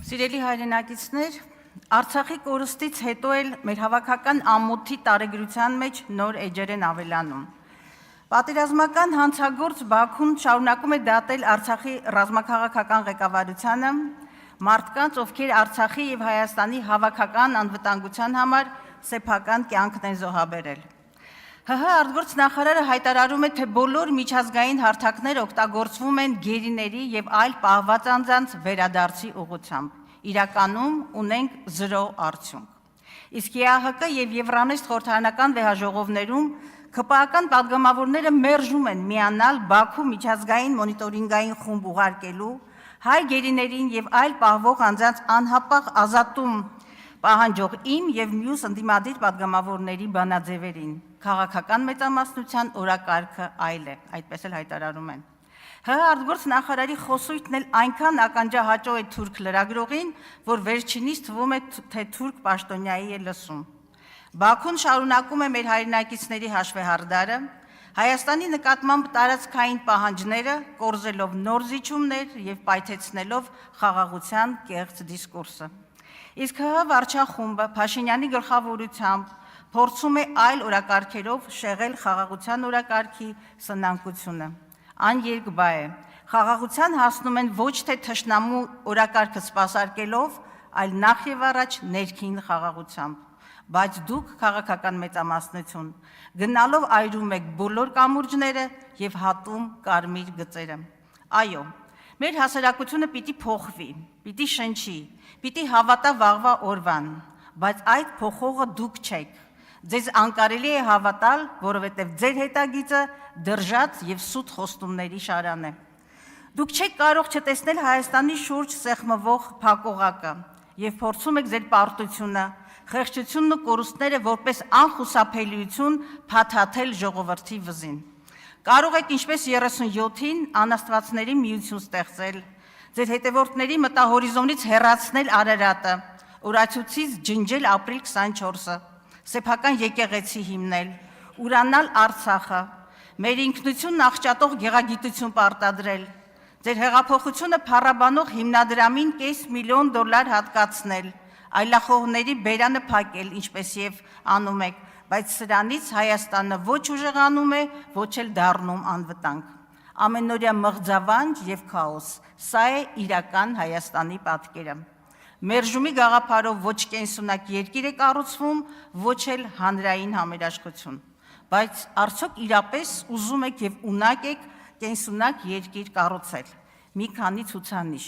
Սիրելի հայրենակիցներ, Արցախի կորուստից հետո էլ մեր հավաքական ամոթի տարեգրության մեջ նոր էջեր են ավելանում։ Պատերազմական հանցագործ Բաքուն շարունակում է դատել Արցախի ռազմաքաղաքական ղեկավարությանը, մարդկանց, ովքեր Արցախի եւ Հայաստանի հավաքական անվտանգության համար սեփական կյանքն են զոհաբերել։ ՀՀ արտգործնախարարը հայտարարում է, թե բոլոր միջազգային հարթակներ օգտագործվում են գերիների եւ այլ պահված անձանց վերադարձի ուղղությամբ։ Իրականում ունենք 0 արդյունք։ Իսկ ԵԱՀԿ եւ Եվրանեստ խորհրդարանական վեհաժողովներում ԿՊԱ-ական պատգամավորները մերժում են միանալ Բաքու միջազգային մոնիտորինգային խումբ ուղարկելու, հայ գերիներին եւ այլ պահվող անձանց անհապաղ ազատում պահանջող իմ եւ մյուս ընդդիմադիր պատգամավորների բանաձևերին։ Քաղաքական մեծամասնության օրակարգը այլ է, այդպես էլ հայտարարում են։ ՀՀ արտգործնախարարի խոսույթն էլ այնքան ականջահաճո է թուրք լրագրողին, որ վերջինիս թվում է, թե թուրք պաշտոնյայի է լսում։ Բաքուն շարունակում է մեր հայրենակիցների հաշվեհարդարը, Հայաստանի նկատմամբ տարածքային պահանջները, կորզելով նոր զիջումներ եւ պայթեցնելով խաղաղության կեղծ դիսկուրսը։ Իսկ ՀՀ վարչախումբը Փաշինյանի գլխավորությամբ փորձում է այլ օրակարգերով շեղել խաղաղության օրակարգի սնանկությունը։ Աներկբա է, խաղաղության հասնում են ոչ թե թշնամու օրակարգը սպասարկելով, այլ նախ եւ առաջ ներքին խաղաղությամբ։ Բայց դուք քաղաքական մեծամասնություն գնալով այրում եք բոլոր կամուրջները եւ հատում կարմիր գծերը։ Այո, մեր հասարակությունը պիտի փոխվի, պիտի շնչի, պիտի հավատա վաղվա օրվան, բայց այդ փոխողը դուք չեք։ Ձեզ անկարելի է հավատալ, որովհետև ձեր հետագիծը դրժած եւ սուտ խոստումների շարան է։ Դուք չեք կարող չտեսնել Հայաստանի շուրջ սեղմվող փակողակը եւ փորձում եք ձեր պարտությունը, խեղճությունն ու կորուստները որպես անխուսափելիություն փաթաթել ժողովրդի վզին։ Կարող եք ինչպես 37-ին անաստվածների միություն ստեղծել, ձեր հետևորդների մտահորիզոնից հեռացնել Արարատը, օրացույցից ջնջել ապրիլ 24-ը, սեփական եկեղեցի հիմնել, ուրանալ Արցախը, մեր ինքնությունն աղճատող գեղագիտություն պարտադրել, ձեր հեղափոխությունը փառաբանող հիմնադրամին $500,000 հատկացնել, այլախոհների բերանը փակել, ինչպես եւ անում եք, բայց սրանից Հայաստանը ոչ ուժեղանում է, ոչ էլ դառնում անվտանգ։ Ամենօրյա մղձավանջ եւ քաոս, սա է իրական Հայաստանի պատկերը։ Մերժումի գաղափարով ոչ կենսունակ երկիր է կառուցվում, ոչ էլ հանրային համերաշխություն։ Բայց արդյոք իրապես ուզում եք եւ ունակ եք կենսունակ երկիր կառուցել։ Մի քանի ցուցանիշ։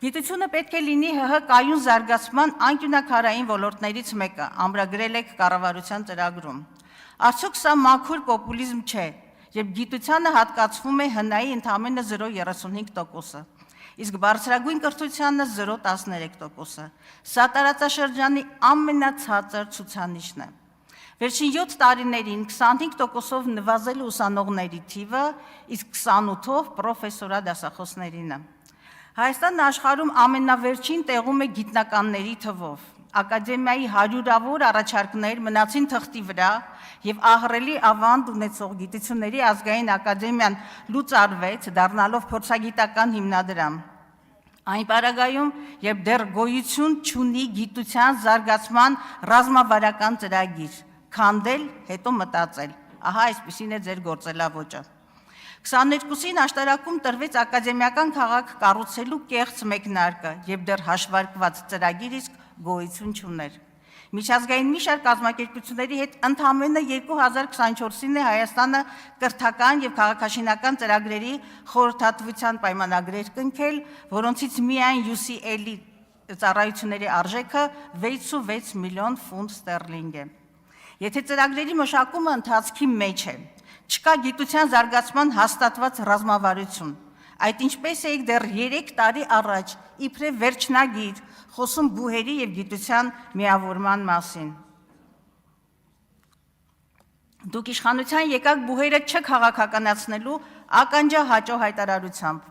Գիտությունը պետք է լինի ՀՀ կայուն զարգացման անկյունակարային ոլորտներից մեկը, ամրագրել եք կառավարության ծրագրում։ Արդյոք սա մաքուր պոպուլիզմ չէ, երբ գիտությանը հատկացվում է ՀՆ-ի ընդամենը 0.35%-ը, իսկ բարձրագույն կրթությանը 0.13%-ը։ Սա տարածաշրջանի ամենացածր ցուցանիշն է։ Վերջին 7 տարիներին 25%-ով նվազել է ուսանողների թիվը, իսկ 28-ով պրոֆեսորա դասախոսներինը։ Հայաստանն աշխարհում ամենավերջին տեղում է գիտնականների թվով։ Ակադեմիայի հարյուրավոր առաջարկներ մնացին թղթի վրա եւ ահռելի ավանդ ունեցող գիտությունների ազգային ակադեմիան լուծարվեց, դառնալով փորձագիտական հիմնադրամ։ Այն պարագայում, երբ դեռ գոյություն չունի գիտության զարգացման ռազմավարական ծրագիր, քանդել, հետո մտածել։ Ահա այսպիսին է ձեր գործելավոճը։ 22-ին աշտարակում տրվեց ակադեմիական քաղաք կառուցելու կեղծ մեկնարկը, եւ դեռ հաշվարկված ծրագիր իսկ գոյություն չուներ։ Միջազգային մի շարք կազմակերպությունների հետ ընդամենը 2024-ին է Հայաստանը կրթական եւ քաղաքաշինական ծրագրերի խորհրդատվության պայմանագրեր կնքել, որոնցից միայն UCL-ի ծառայությունների արժեքը 66 միլիոն ֆունտ ստերլինգ է։ Եթե ծրագրերի մշակումը ընթացքի մեջ է, չկա գիտության զարգացման հաստատված ռազմավարություն, այդ ինչպես էիք դեռ 3 տարի առաջ իբրև վերջնագիր խոսում բուհերի եւ գիտության միավորման մասին։ Դուք իշխանության եկաք բուհերը չքաղաքականացնելու ականջահաճո հայտարարությամբ։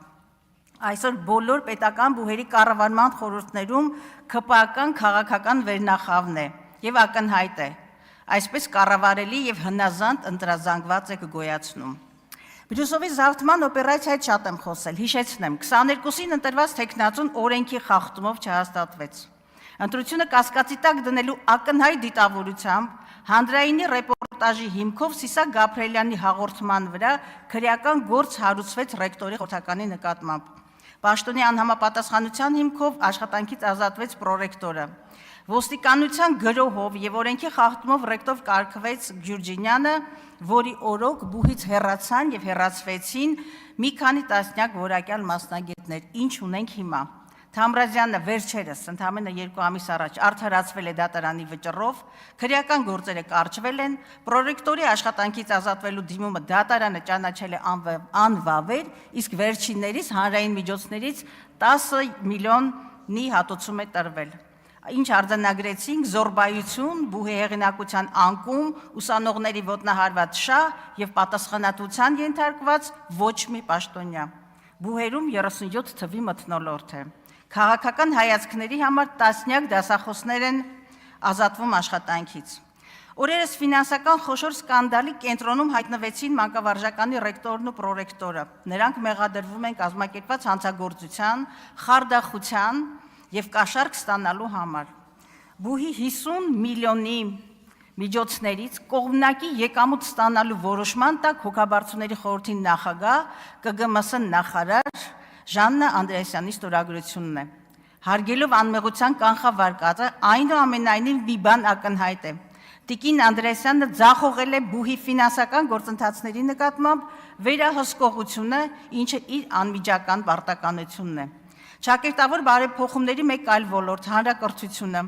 Այսօր բոլոր պետական բուհերի կառավարման խորհուրդներում ԿՊԱ-ական քաղաքական վերնախավն է եւ ակնհայտ է։ Այսպես կառավարելի եւ հնազանդ ընտրազանգված եք գոյացնում։ Բրյուսովի զավթման օպերացիայից շատ եմ խոսել, հիշեցնեմ, 22-ին ընտրված թեկնածուն օրենքի խախտումով չհաստատվեց։ Ընտրությունը կասկածի տակ դնելու ակնհայտ դիտավորությամբ հանրայինի ռեպորտաժի հիմքով Սիսակ Գաբրելյանի հաղորդման վրա քրեական գործ հարուցվեց ռեկտորի խորհրդականի նկատմամբ։ Պաշտոնի անհամապատասխանության հիմքով աշխատանքից ազատվեց պրոռեկտորը։ Ոստիկանության գրոհով եւ օրենքի խախտումով ռեկտոր կարգվեց Գյուրջինյանը, որի օրոք բուհից հեռացան եւ հեռացվեցին մի քանի տասնյակ որակյալ մասնագետներ, ինչ ունենք հիմա։ Թամրազյանը վերջերս ընդամենը 2 ամիս առաջ արդարացվել է դատարանի վճռով, քրեական գործերը կարճվել են, պրոռեկտորի աշխատանքից ազատվելու դիմումը դատարանը ճանաչել է անվավեր, իսկ վերջիններից հանրային միջոցներից 10 միլիոնի հատուցում է տրվել։ Ինչ արձանագրեցինք, զորբայություն, բուհի հեղինակության անկում, ուսանողների ոտնահարված շահ եւ պատասխանատվության ենթարկված ոչ մի պաշտոնյա։ Բուհերում 37 թվի մթնոլորտ է։ Քաղաքական հայացքների համար տասնյակ դասախոսներ են ազատվում աշխատանքից։ Օրերս ֆինանսական խոշոր սկանդալի կենտրոնում հայտնվեցին մանկավարժականի ռեկտորն ու պրոռեկտորը։ Նրանք մեղադրվում են կազմակերպված հանցագործության, խարդախության եւ կաշառք ստանալու համար։ Բուհի 50 միլիոնի միջոցներից կողմնակի եկամուտ ստանալու որոշման տակ հոգաբարձուների խորհրդի նախագահ ԿԳՄՍ նախարար Ժաննա Անդրեասյանի ստորագրությունն է։ Հարգելով անմեղության կանխավարկածը, այնուամենայնիվ մի բան ակնհայտ է։ Տիկին Անդրեասյանը ձախողել է բուհի ֆինանսական գործընթացների նկատմամբ վերահսկողությունը, ինչը իր անմիջական պարտականությունն է։ Ճակերտավոր բարեփոխումների մեկ այլ ոլորտ հանրակրթությունը։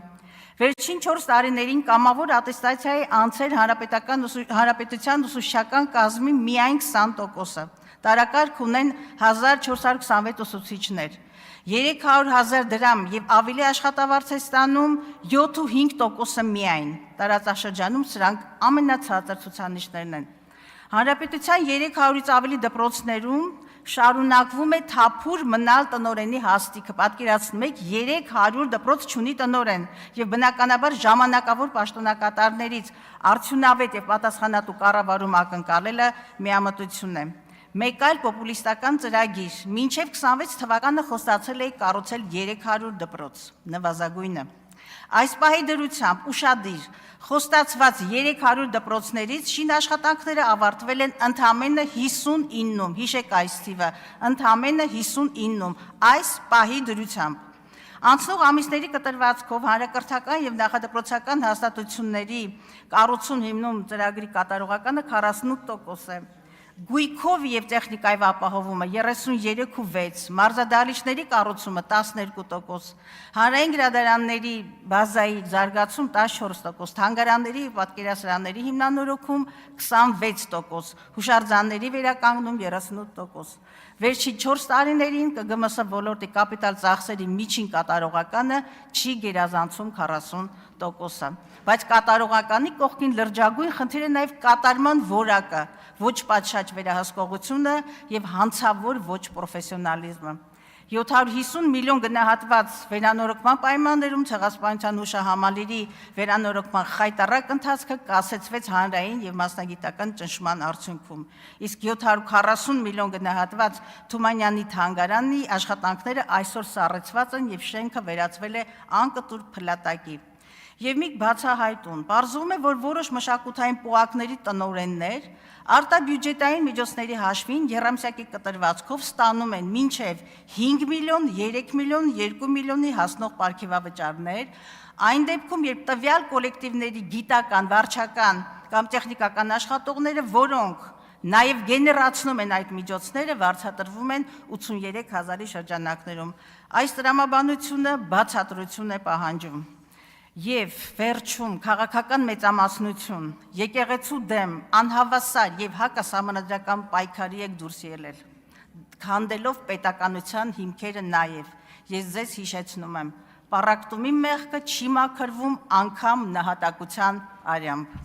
Վերջին 4 տարիներին կամավոր ատեստացիա է անցել հանրապետության ուսուցչական կազմի միայն 20%-ը։ Տարակարգ ունեն 1426 ուսուցիչներ։ 300,000 դրամ եւ ավելի աշխատավարձ է ստանում 7,5%-ը միայն։ Տարածաշրջանում սրանք ամենացածր ցուցանիշներն են։ Հանրապետության 300-ից ավելի դպրոցներում շարունակվում է թափուր մնալ տնօրենի հաստիքը, պատկերացնում եք 300 դպրոց չունի տնօրեն եւ բնականաբար ժամանակավոր պաշտոնակատարներից արդյունավետ եւ պատասխանատու կառավարում ակնկալելը միամտություն է։ Մեկ այլ պոպուլիստական ծրագիր, մինչև 26 թվականը խոստացել է կառուցել 300 դպրոց, նվազագույնը։ Այս պահի դրությամբ ուշադիր խոստացված 300 դպրոցներից շինաշխատանքները ավարտվել են ընդամենը 59-ում, հիշեք այս թիվը, ընդամենը 59-ում, այս պահի դրությամբ։ Անցնող ամիսների կտրվածքով հանրակրթական եւ նախադպրոցական հաստատությունների կառուցում հիմնում ծրագրի կատարողականը 48% է։ Գույքով եւ տեխնիկայով ապահովումը 33,6%, մարզադահլիճների կառուցումը 12%, հանրային գրադարանների բազայի զարգացում 14%, թանգարանների եւ պատկերասրահների հիմնանորոգում 26%, հուշարձանների վերականգնում 38%։ Վերջին 4 տարիներին ԿԳՄՍ ոլորտի կապիտալ ծախսերի միջին կատարողականը չի գերազանցում 40%-ը։ Բայց կատարողականի կողքին լրջագույն խնդիր է նաեւ կատարման որակը, ոչ պատշաճ վերահսկողությունը եւ հանցավոր ոչ պրոֆեսիոնալիզմը։ 750 միլիոն գնահատված վերանորոգման պայմաններում ցեղասպանության հուշահամալիրի վերանորոգման խայտառակ ընթացքը կասեցվեց հանրային եւ մասնագիտական ճնշման արդյունքում, իսկ 740 միլիոն գնահատված Թումանյանի թանգարանի աշխատանքները այսօր սառեցված են եւ շենքը վերածվել է անկտուր փլատակի։ Եվ մի բացահայտուն, պարզվում է, որ որոշ մշակութային պոակների տնօրեններ արտաբյուջետային միջոցների հաշվին եռամսյակի կտրվածքով ստանում են մինչև 5 միլիոն, 3 միլիոն, 2 միլիոնի հասնող պարգևավճարներ, այն դեպքում, երբ տվյալ կոլեկտիվների գիտական, վարչական կամ տեխնիկական աշխատողները, որոնք նաև գեներացնում են այդ միջոցները, վարձատրվում են 83,000-ի շրջանակներում։ Այս տրամաբանությունը բացատրություն է պահանջում։ Եվ վերջում քաղաքական մեծամասնություն, եկեղեցու դեմ անհավասար եւ հակասահմանադրական պայքարի եք դուրս ելել, քանդելով պետականության հիմքերը նաեւ։ Ես ձեզ հիշեցնում եմ, պառակտումի մեղքը չի մաքրվում անգամ նահատակության արյամբ։